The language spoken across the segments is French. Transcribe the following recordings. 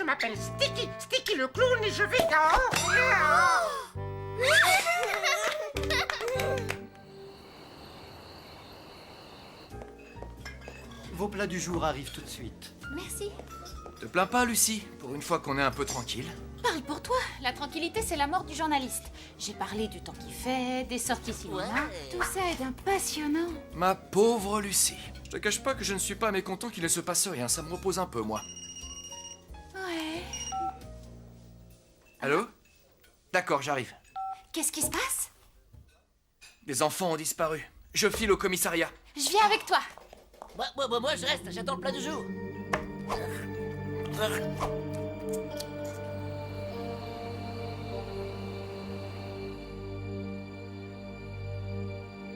m'appelle Sticky, Sticky le clown et je vais dehors. Vos plats du jour arrivent tout de suite. Merci. Te plains pas, Lucie, pour une fois qu'on est un peu tranquille. Pareil pour toi. La tranquillité, c'est la mort du journaliste. J'ai parlé du temps qu'il fait, des sorties cinéma. Tout ça est d'un passionnant. Ma pauvre Lucie. Je te cache pas que je ne suis pas mécontent qu'il ne se passe rien, ça me repose un peu, moi. Ouais. Allô? D'accord, j'arrive. Qu'est-ce qui se passe? Les enfants ont disparu. Je file au commissariat. Je viens avec toi. Moi, je reste, j'attends le plat du jour.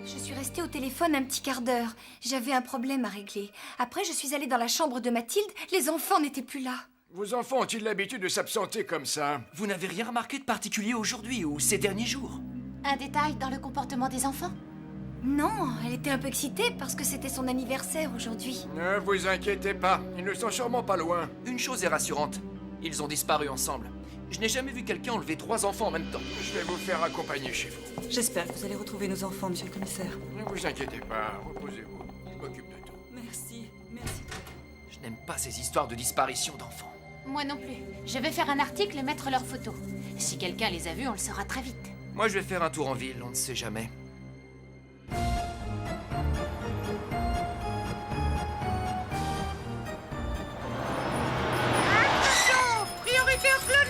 Je suis restée au téléphone un petit quart d'heure. J'avais un problème à régler. Après, je suis allée dans la chambre de Mathilde. Les enfants n'étaient plus là. Vos enfants ont-ils l'habitude de s'absenter comme ça? Vous n'avez rien remarqué de particulier aujourd'hui ou ces derniers jours? Un détail dans le comportement des enfants? Non, elle était un peu excitée parce que c'était son anniversaire aujourd'hui. Ne vous inquiétez pas, ils ne sont sûrement pas loin. Une chose est rassurante. Ils ont disparu ensemble. Je n'ai jamais vu quelqu'un enlever 3 enfants en même temps. Je vais vous faire accompagner chez vous. J'espère que vous allez retrouver nos enfants, monsieur le commissaire. Ne vous inquiétez pas, reposez-vous. Je m'occupe de tout. Merci. Je n'aime pas ces histoires de disparition d'enfants. Moi non plus. Je vais faire un article et mettre leurs photos. Si quelqu'un les a vus, on le saura très vite. Moi, je vais faire un tour en ville, on ne sait jamais. Attention, priorité au clown.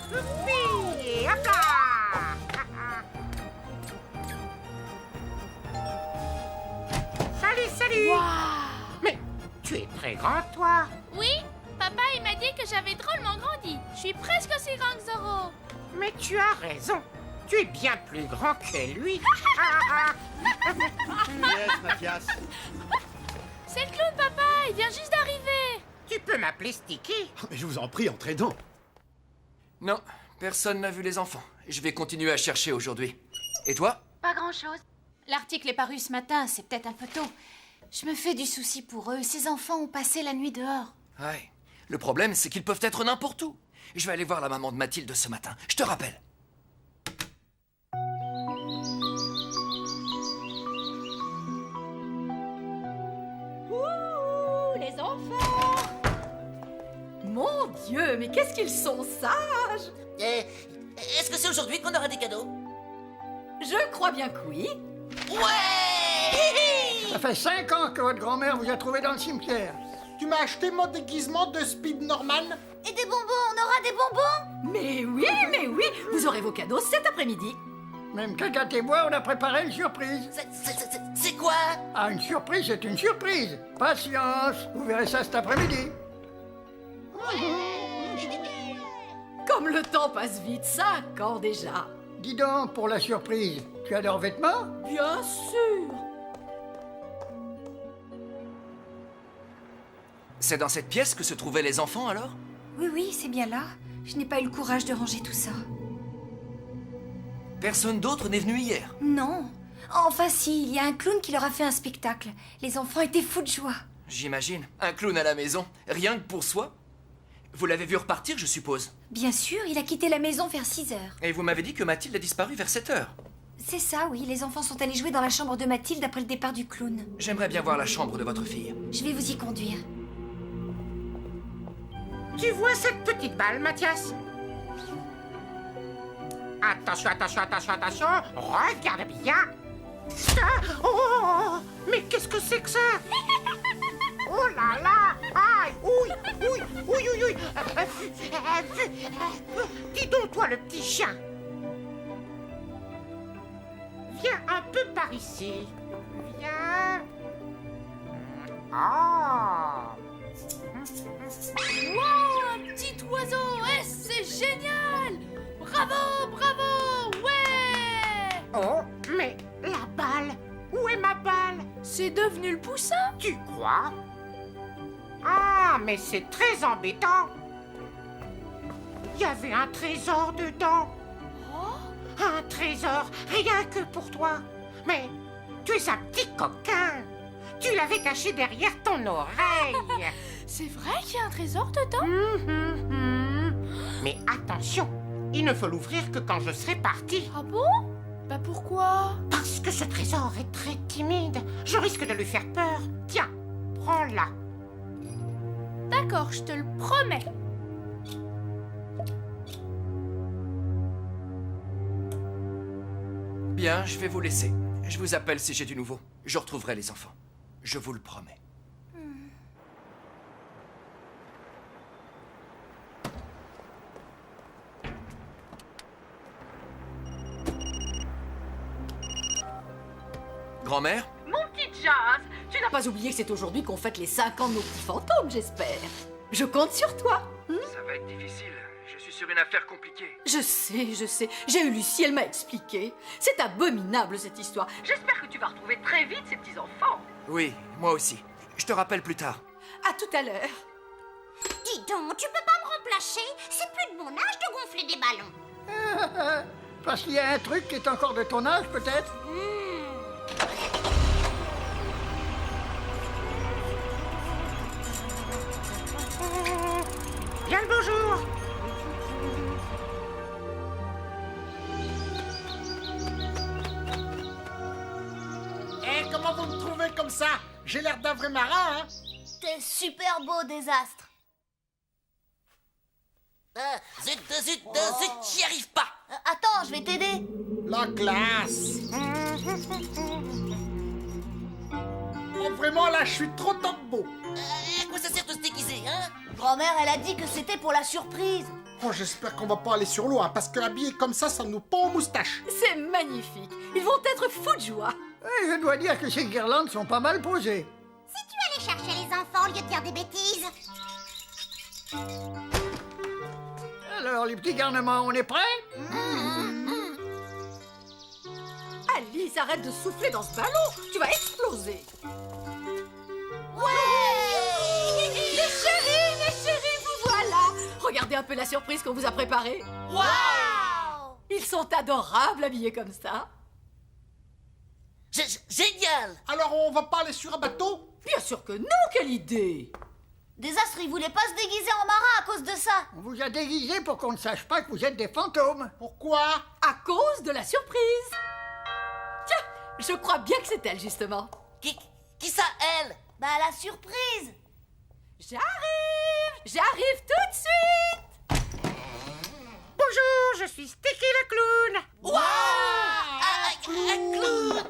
Youpi, hop là. Salut. Mais tu es très grand, toi. Oui, papa il m'a dit que j'avais drôlement grandi. Je suis presque aussi grand que Zorro. Mais tu as raison. Tu es bien plus grand que lui. Yes, Mathias. C'est le clown, papa, il vient juste d'arriver. Tu peux m'appeler Sticky. Mais je vous en prie, entrez donc. Non, personne n'a vu les enfants. Je vais continuer à chercher aujourd'hui. Et toi? Pas grand-chose. L'article est paru ce matin, c'est peut-être un peu tôt. Je me fais du souci pour eux. Ces enfants ont passé la nuit dehors. Ouais. Le problème, c'est qu'ils peuvent être n'importe où. Je vais aller voir la maman de Mathilde ce matin. Je te rappelle. Ouh, les enfants! Mon Dieu, mais qu'est-ce qu'ils sont sages! Est-ce que c'est aujourd'hui qu'on aura des cadeaux? Je crois bien que oui. Ouais! Ça fait 5 ans que votre grand-mère vous a trouvé dans le cimetière. Tu m'as acheté mon déguisement de Speed Norman. Et des bonbons, on aura des bonbons? Mais oui, vous aurez vos cadeaux cet après-midi. Même Cacat et moi, on a préparé une surprise. C'est quoi? Ah, une surprise, c'est une surprise. Patience, vous verrez ça cet après-midi. Comme le temps passe vite, 5 ans déjà. Dis donc, pour la surprise, tu as leurs vêtements? Bien sûr. C'est dans cette pièce que se trouvaient les enfants, alors? Oui, c'est bien là. Je n'ai pas eu le courage de ranger tout ça. Personne d'autre n'est venu hier. Non. Enfin si, il y a un clown qui leur a fait un spectacle. Les enfants étaient fous de joie. J'imagine. Un clown à la maison. Rien que pour soi. Vous l'avez vu repartir, je suppose. Bien sûr, il a quitté la maison vers 6 heures. Et vous m'avez dit que Mathilde a disparu vers 7 heures. C'est ça, oui. Les enfants sont allés jouer dans la chambre de Mathilde après le départ du clown. J'aimerais bien voir la chambre de votre fille. Je vais vous y conduire. Tu vois cette petite balle, Mathias? Attention, regarde bien. Ah, oh, mais qu'est-ce que c'est que ça? Oh là là! Aïe! Oui. Dis donc, toi, le petit chien. Viens un peu par ici. Viens. Oh! Wow, un petit oiseau, c'est génial! Bravo, ouais! Oh, mais la balle! Où est ma balle? C'est devenu le poussin? Tu crois? Ah, mais c'est très embêtant. Il y avait un trésor dedans. Oh? Un trésor, rien que pour toi. Mais tu es un petit coquin. Tu l'avais caché derrière ton oreille. C'est vrai qu'il y a un trésor dedans? Mais attention, il ne faut l'ouvrir que quand je serai parti. Ah bon? Bah pourquoi? Parce que ce trésor est très timide. Je risque de lui faire peur. Tiens, prends-la. D'accord, je te le promets. Bien, je vais vous laisser. Je vous appelle si j'ai du nouveau. Je retrouverai les enfants. Je vous le promets. Grand-mère? Mon petit Jazz, tu n'as pas oublié que c'est aujourd'hui qu'on fête les 5 ans de nos petits fantômes, j'espère. Je compte sur toi. Ça va être difficile. Je suis sur une affaire compliquée. Je sais. J'ai eu Lucie, elle m'a expliqué. C'est abominable cette histoire. J'espère que tu vas retrouver très vite ces petits-enfants. Oui, moi aussi. Je te rappelle plus tard. À tout à l'heure. Dis donc, tu peux pas me remplacer? C'est plus de mon âge de gonfler des ballons. Parce qu'il y a un truc qui est encore de ton âge, peut-être? Bien le bonjour. Eh, comment vous me trouvez comme ça? J'ai l'air d'un vrai marin, hein? T'es super beau, Désastre. Zut, j'y arrive pas. Attends, je vais t'aider. La classe. Oh, vraiment, là, je suis trop top beau. À quoi ça sert de se déguiser, hein? Grand-mère, elle a dit que c'était pour la surprise. Oh, j'espère qu'on va pas aller sur l'eau, hein, parce que habillé comme ça nous pend aux moustaches. C'est magnifique. Ils vont être fous de joie. Je dois dire que ces guirlandes sont pas mal posées. Si tu allais chercher les enfants au lieu de dire des bêtises. Alors, les petits garnements, on est prêts? Alice, arrête de souffler dans ce ballon. Tu vas exploser. Les chéris, vous voilà. Regardez un peu la surprise qu'on vous a préparée. Waouh! Ils sont adorables habillés comme ça. Génial! Alors, on va pas aller sur un bateau? Bien sûr que non, quelle idée! Désastre, il voulait pas se déguiser en marin à cause de ça. On vous a déguisé pour qu'on ne sache pas que vous êtes des fantômes. Pourquoi? À cause de la surprise. Tiens, je crois bien que c'est elle, justement. Qui ça, elle? Bah, la surprise. J'arrive tout de suite. Bonjour, je suis Sticky le clown. Waouh! Un clown!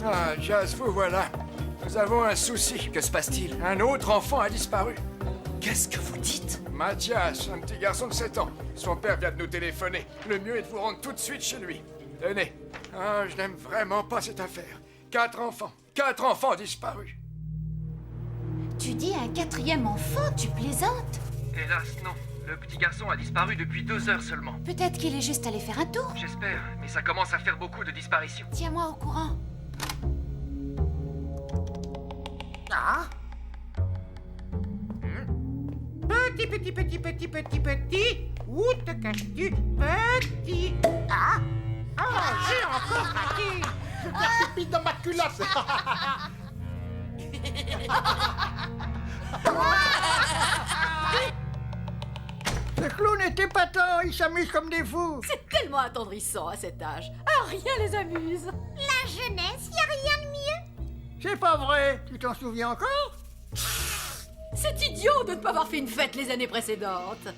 Ah, Jazz, vous voilà. Nous avons un souci. Que se passe-t-il? Un autre enfant a disparu. Qu'est-ce que vous dites? Mathias, un petit garçon de 7 ans. Son père vient de nous téléphoner. Le mieux est de vous rendre tout de suite chez lui. Tenez. Ah, je n'aime vraiment pas cette affaire. 4 enfants. 4 enfants disparus. Tu dis un 4e enfant, tu plaisantes? Hélas, non. Le petit garçon a disparu depuis 2 heures seulement. Peut-être qu'il est juste allé faire un tour. J'espère, mais ça commence à faire beaucoup de disparitions. Tiens-moi au courant. Ah. Petit. Où te caches-tu, petit? Ah. Oh, j'ai encore raté. Je vais faire pipi dans ma culotte. Ce clown est épatant, il s'amuse comme des fous. C'est tellement attendrissant à cet âge. Ah, rien les amuse. La jeunesse, y a rien de mieux. C'est pas vrai, tu t'en souviens encore? C'est idiot de ne pas avoir fait une fête les années précédentes.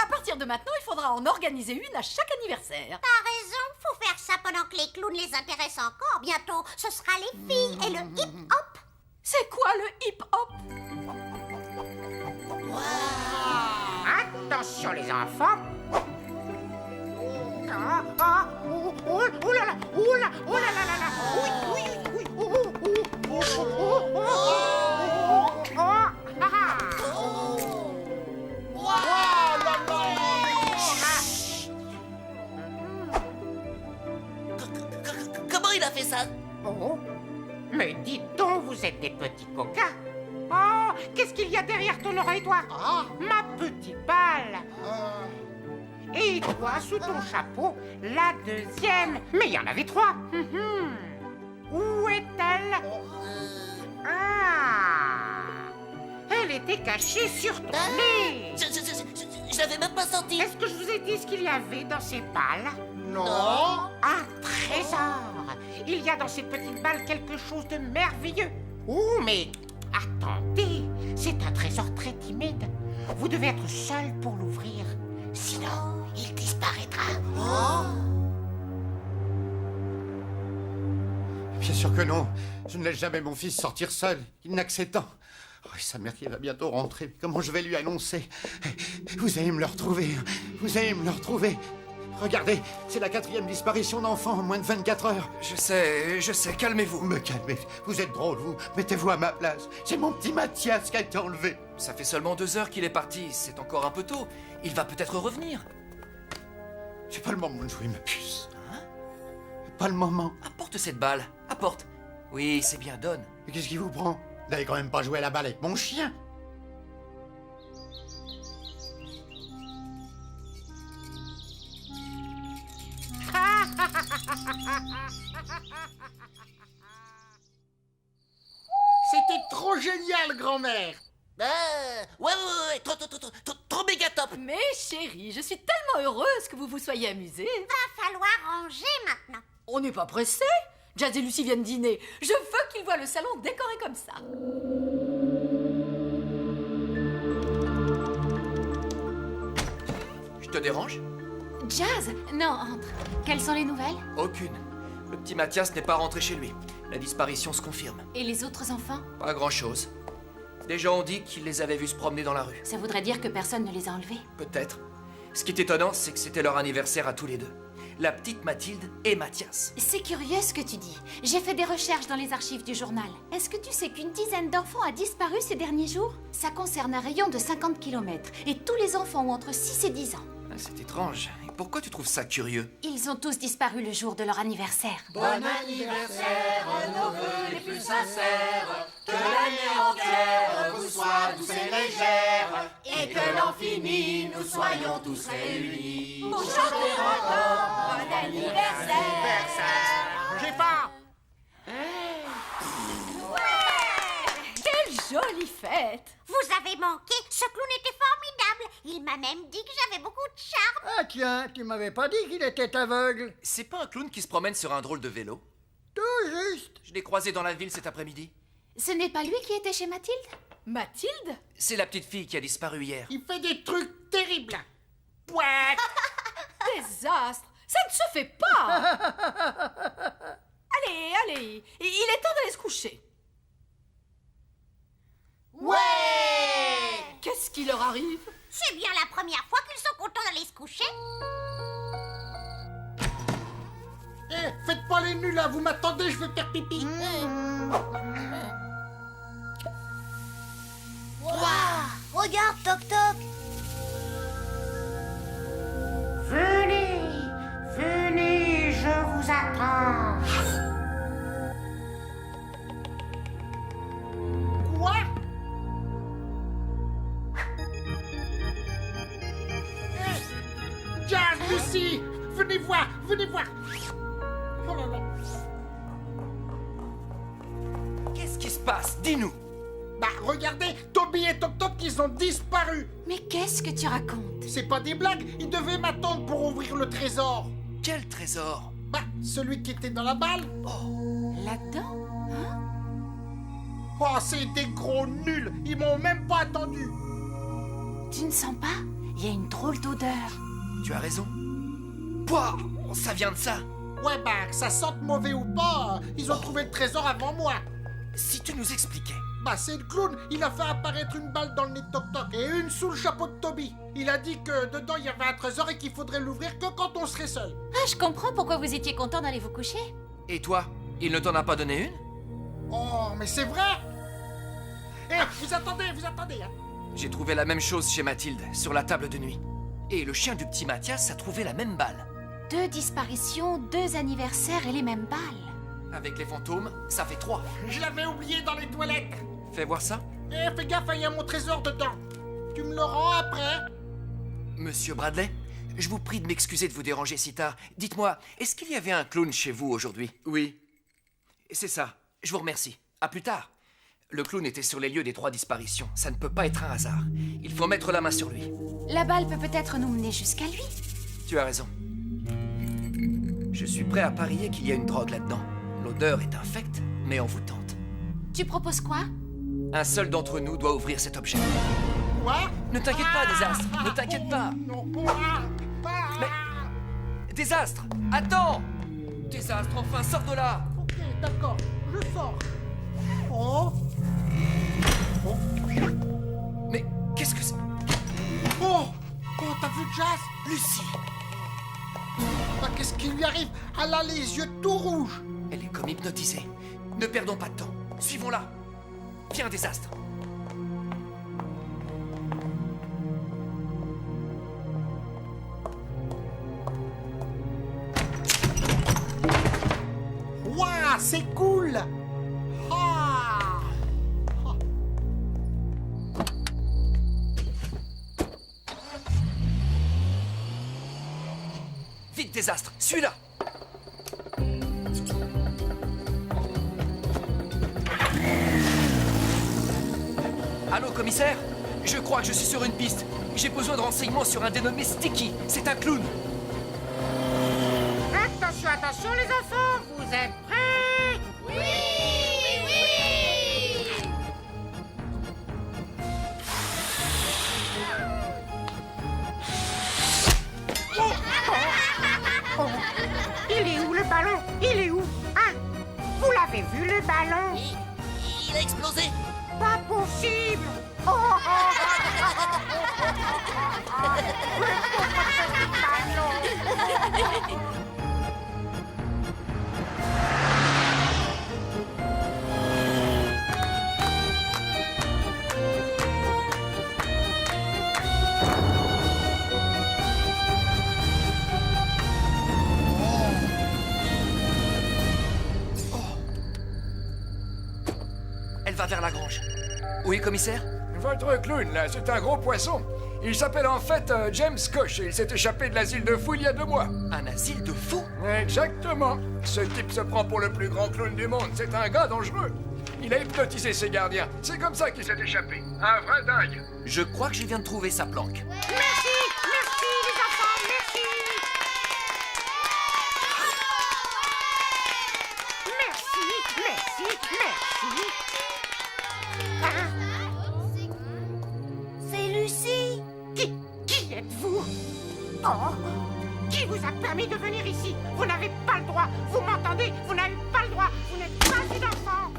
À partir de maintenant, il faudra en organiser une à chaque anniversaire. T'as raison, faut faire ça pendant que les clowns les intéressent encore. Bientôt, ce sera les filles et le hip-hop. C'est quoi le hip-hop? Attention les enfants. Oh là là, oh là là là là. Oui. Comment il a fait ça? Oh, Mais dites donc, vous êtes des petits coquins. Oh, qu'est-ce qu'il y a derrière ton oreille, toi? Ma petite balle. Et toi, sous ton chapeau, la deuxième. Mais il y en avait 3. Où est-elle? Ah, elle était cachée sur ton nez. Je l'avais même pas senti. Est-ce que je vous ai dit ce qu'il y avait dans ces balles? Non. Un trésor. Il y a dans ces petites balles quelque chose de merveilleux. Oh, mais attendez, c'est un trésor très timide. Vous devez être seul pour l'ouvrir. Sinon, il disparaîtra. Bien sûr que non. Je ne laisse jamais mon fils sortir seul. Il n'a que 7 ans. Oh, et sa mère qui va bientôt rentrer. Comment je vais lui annoncer? Vous allez me le retrouver. Vous allez me le retrouver. Regardez, c'est la 4e disparition d'enfant en moins de 24 heures. Je sais, calmez-vous. Me calmez. Vous êtes drôle, vous. Mettez-vous à ma place. C'est mon petit Mathias qui a été enlevé. Ça fait seulement 2 heures qu'il est parti. C'est encore un peu tôt. Il va peut-être revenir. C'est pas le moment de jouer ma puce. Pas le moment. Apporte cette balle. Apporte. Oui, c'est bien, donne. Mais qu'est-ce qui vous prend? Vous n'allez quand même pas jouer à la balle avec mon chien. C'était trop génial, grand-mère. Ouais, trop méga top. Mais chérie, je suis tellement heureuse que vous vous soyez amusés. Va falloir ranger maintenant. On n'est pas pressé. Jazz et Lucie viennent dîner. Je veux qu'ils voient le salon décoré comme ça. Je te dérange? Jazz? Non, entre. Quelles sont les nouvelles? Aucune. Le petit Mathias n'est pas rentré chez lui. La disparition se confirme. Et les autres enfants? Pas grand-chose. Des gens ont dit qu'ils les avaient vus se promener dans la rue. Ça voudrait dire que personne ne les a enlevés. Peut-être. Ce qui est étonnant, c'est que c'était leur anniversaire à tous les deux. La petite Mathilde et Mathias. C'est curieux ce que tu dis. J'ai fait des recherches dans les archives du journal. Est-ce que tu sais qu'une dizaine d'enfants a disparu ces derniers jours? Ça concerne un rayon de 50 km. Et tous les enfants ont entre 6 et 10 ans. Ah, c'est étrange. Et pourquoi tu trouves ça curieux? Ils ont tous disparu le jour de leur anniversaire. Bon anniversaire, nos vœux les plus sincères. Que l'année entière vous soit douce et légère. Et que l'an fini, nous soyons tous réunis. Pour chanter encore bon anniversaire. J'ai faim. Quelle jolie fête! Vous avez manqué. Ce clown était formidable. Il m'a même dit que j'avais beaucoup de charme. Ah tiens, tu m'avais pas dit qu'il était aveugle. C'est pas un clown qui se promène sur un drôle de vélo? Tout juste. Je l'ai croisé dans la ville cet après-midi. Ce n'est pas lui qui était chez Mathilde? Mathilde? C'est la petite fille qui a disparu hier. Il fait des trucs terribles. Ouais. Désastre! Ça ne se fait pas! Allez, il est temps d'aller se coucher. Ouais. Qu'est-ce qui leur arrive? C'est bien la première fois qu'ils sont contents d'aller se coucher. Eh, faites pas les nuls là, vous m'attendez, je vais faire pipi. Regarde, Toc Toc. Venez, venez, je vous attends. Quoi? Jazz, Lucie, venez voir, venez voir. Oh là là. Qu'est-ce qui se passe? Dis-nous! Bah regardez, Toby et Toc Toc, ils ont disparu. Mais qu'est-ce que tu racontes? C'est pas des blagues, ils devaient m'attendre pour ouvrir le trésor. Quel trésor? Bah, celui qui était dans la balle. Là-dedans? Oh, c'est des gros nuls, ils m'ont même pas attendu. Tu ne sens pas? Il y a une drôle d'odeur. Tu as raison. Pouah! Ça vient de ça. Ouais, bah, que ça sente mauvais ou pas, ils ont trouvé le trésor avant moi. Si tu nous expliquais. Bah, c'est le clown, il a fait apparaître une balle dans le nez de Toc Toc et une sous le chapeau de Toby. Il a dit que dedans il y avait un trésor et qu'il faudrait l'ouvrir que quand on serait seul. Ah, je comprends pourquoi vous étiez content d'aller vous coucher. Et toi? Il ne t'en a pas donné une? Oh, mais c'est vrai. Eh, vous attendez, hein. J'ai trouvé la même chose chez Mathilde, sur la table de nuit. Et le chien du petit Mathias a trouvé la même balle. 2 disparitions, 2 anniversaires et les mêmes balles. Avec les fantômes, ça fait 3. Je l'avais oublié dans les toilettes. Fais voir ça. Eh, fais gaffe, il y a mon trésor dedans. Tu me le rends après? Monsieur Bradley, je vous prie de m'excuser de vous déranger si tard. Dites-moi, est-ce qu'il y avait un clown chez vous aujourd'hui? Oui. C'est ça. Je vous remercie. À plus tard. Le clown était sur les lieux des 3 disparitions. Ça ne peut pas être un hasard. Il faut mettre la main sur lui. La balle peut peut-être nous mener jusqu'à lui. Tu as raison. Je suis prêt à parier qu'il y a une drogue là-dedans. L'odeur est infecte, mais envoûtante. Tu proposes quoi? Un seul d'entre nous doit ouvrir cet objet. Quoi? Ne t'inquiète pas, Désastre. Ne t'inquiète pas. Mais... Désastre, attends! Désastre, enfin, sors de là! Ok, d'accord, je sors. Oh. Mais qu'est-ce que c'est? Oh, t'as vu Jazz? Lucie! Bah, qu'est-ce qui lui arrive? Elle a les yeux tout rouges. Elle est comme hypnotisée. Ne perdons pas de temps. Suivons-la. Viens, Désastre. Waouh, c'est cool. Ah. Vite, Désastre, suis-la! Allô, commissaire? Je crois que je suis sur une piste. J'ai besoin de renseignements sur un dénommé Sticky. C'est un clown. Attention, attention les enfants, vous êtes prêts? Oui, oui, oui. Oh. Il est où le ballon? Il est où? Hein? Vous l'avez vu le ballon? Il a explosé. Pas possible! Oh, le pauvre petit ballon! Elle va vers la grange. Oui, commissaire? Votre clown, là, c'est un gros poisson. Il s'appelle en fait James Koch et il s'est échappé de l'asile de fous il y a 2 mois. Un asile de fous? Exactement. Ce type se prend pour le plus grand clown du monde. C'est un gars dangereux. Il a hypnotisé ses gardiens. C'est comme ça qu'il s'est échappé. Un vrai dingue. Je crois que je viens de trouver sa planque. Merci, merci les enfants, merci! Merci, merci, merci! Hein? C'est Lucie. Qui êtes-vous? Oh! Qui vous a permis de venir ici? Vous n'avez pas le droit! Vous m'entendez? Vous n'avez pas le droit! Vous n'êtes pas une enfant!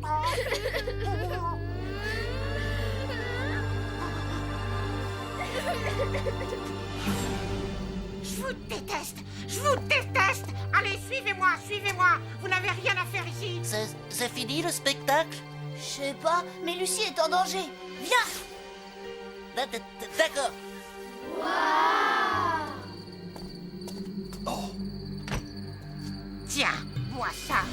Oh. Je vous déteste! Je vous déteste! Allez, suivez-moi, suivez-moi! Vous n'avez rien à faire ici! C'est fini le spectacle? Je sais pas, mais Lucie est en danger. Viens. D'accord. Oh. Tiens, bois ça!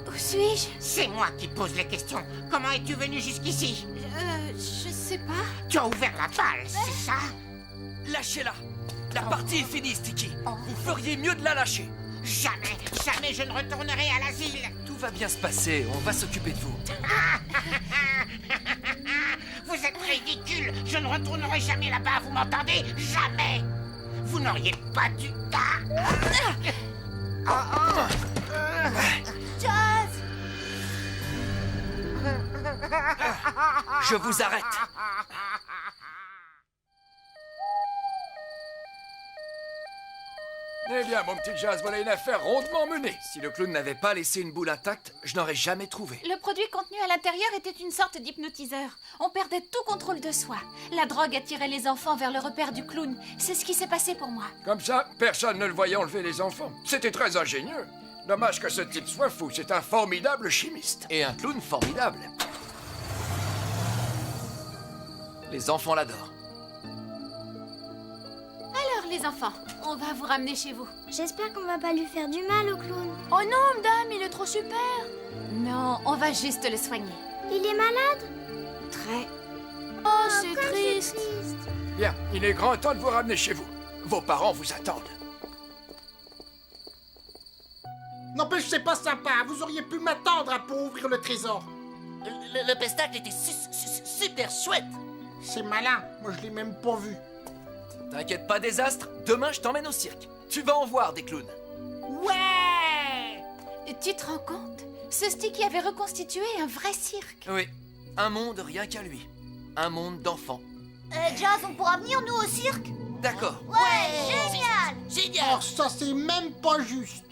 Où suis-je? C'est moi qui pose les questions. Comment es-tu venu jusqu'ici? Je sais pas. Tu as ouvert la balle, c'est ça? Lâchez-la. La partie est finie, Sticky. Vous feriez mieux de la lâcher. Jamais, jamais je ne retournerai à l'asile. Tout va bien se passer. On va s'occuper de vous. Vous êtes ridicule. Je ne retournerai jamais là-bas, vous m'entendez? Jamais. Vous n'auriez pas dû... Jazz. Je vous arrête. Eh bien, mon petit Jazz, voilà une affaire rondement menée. Si le clown n'avait pas laissé une boule intacte, je n'aurais jamais trouvé. Le produit contenu à l'intérieur était une sorte d'hypnotiseur. On perdait tout contrôle de soi. La drogue attirait les enfants vers le repère du clown. C'est ce qui s'est passé pour moi. Comme ça, personne ne le voyait enlever les enfants. C'était très ingénieux. Dommage que ce type soit fou. C'est un formidable chimiste. Et un clown formidable. Les enfants l'adorent. Alors, les enfants, on va vous ramener chez vous. J'espère qu'on va pas lui faire du mal au clown. Oh non, madame, il est trop super. Non, on va juste le soigner. Il est malade? Très. Oh, c'est comme triste. c'est triste. Bien, il est grand temps de vous ramener chez vous. Vos parents vous attendent. N'empêche, c'est pas sympa. Vous auriez pu m'attendre pour ouvrir le trésor. Le pestacle était super chouette. C'est malin. Moi, je l'ai même pas vu. T'inquiète pas, Désastre, demain je t'emmène au cirque. Tu vas en voir des clowns. Ouais! Tu te rends compte? Ce Sticky avait reconstitué un vrai cirque. Oui, un monde rien qu'à lui. Un monde d'enfants. Jazz, on pourra venir nous au cirque? D'accord. Ouais, génial! Génial. Alors ça, c'est même pas juste.